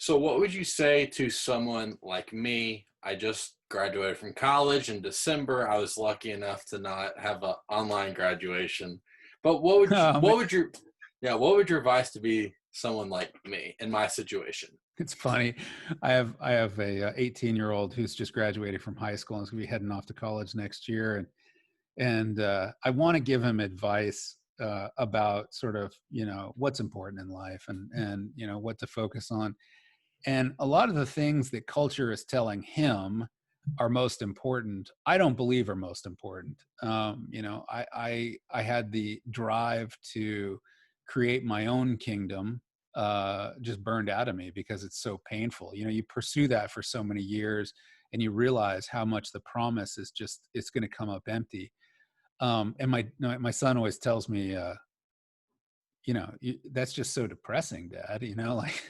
So what would you say to someone like me? I just graduated from college in December. I was lucky enough to not have an online graduation. But Man, what would your yeah, what would your advice to be someone like me in my situation? it's funny. I have a 18-year-old who's just graduated from high school and is going to be heading off to college next year, and I want to give him advice about sort of what's important in life and what to focus on. And a lot of the things that culture is telling him are most important, I don't believe are most important. I had the drive to create my own kingdom just burned out of me because it's so painful. You pursue that for so many years, and you realize how much the promise is just it's going to come up empty. And my son always tells me, that's just so depressing, Dad. Like.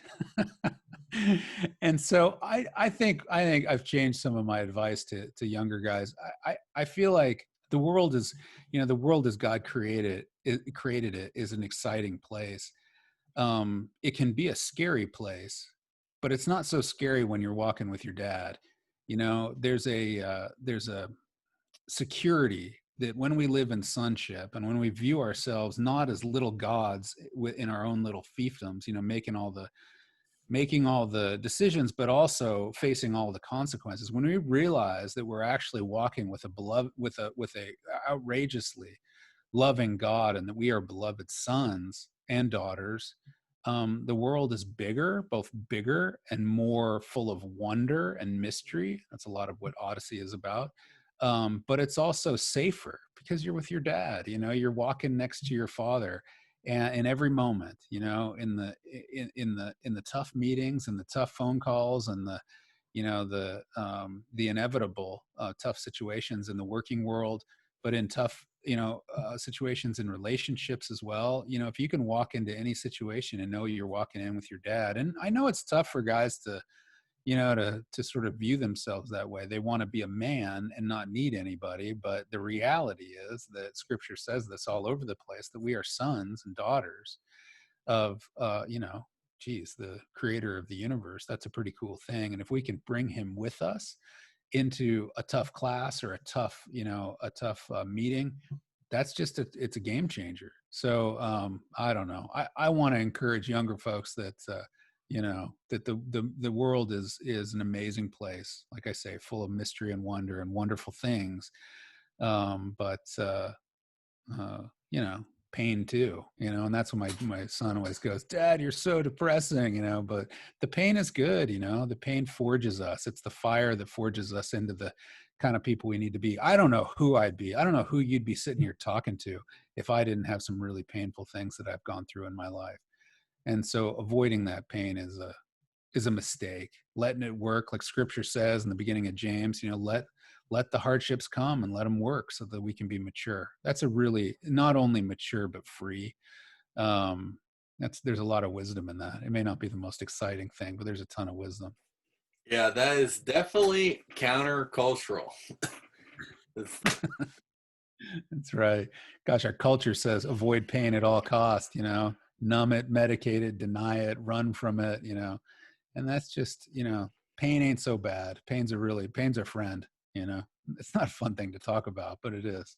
And so I think I've changed some of my advice to younger guys. I feel like the world as God created it is an exciting place. It can be a scary place, but it's not so scary when you're walking with your dad. There's a security that when we live in sonship and when we view ourselves not as little gods in our own little fiefdoms, making all the decisions, but also facing all the consequences. When we realize that we're actually walking with a beloved, with a outrageously loving God, and that we are beloved sons and daughters, the world is bigger, both bigger and more full of wonder and mystery. That's a lot of what Odyssey is about. But it's also safer because you're with your dad. You're walking next to your father, and in every moment, in the tough meetings and the tough phone calls and the inevitable tough situations in the working world, but in tough situations in relationships as well. If you can walk into any situation and know you're walking in with your dad. And I know it's tough for guys to sort of view themselves that way. They want to be a man and not need anybody. But the reality is that scripture says this all over the place, that we are sons and daughters of, the creator of the universe. That's a pretty cool thing. And if we can bring him with us into a tough class or a tough meeting, it's a game changer. So I don't know. I want to encourage younger folks that, that the world is an amazing place, like I say, full of mystery and wonder and wonderful things. But pain too, and that's when my son always goes, Dad, you're so depressing, but the pain is good. The pain forges us. It's the fire that forges us into the kind of people we need to be. I don't know who I'd be. I don't know who you'd be sitting here talking to if I didn't have some really painful things that I've gone through in my life. And so avoiding that pain is a mistake. Letting it work, like scripture says in the beginning of James, let the hardships come and let them work so that we can be mature. That's a really not only mature but free. There's a lot of wisdom in that. It may not be the most exciting thing, but there's a ton of wisdom. Yeah, that is definitely countercultural. That's right. Gosh, our culture says avoid pain at all costs, numb it, medicate it, deny it, run from it, and that's just, pain ain't so bad. Pain's a friend, It's not a fun thing to talk about, but it is.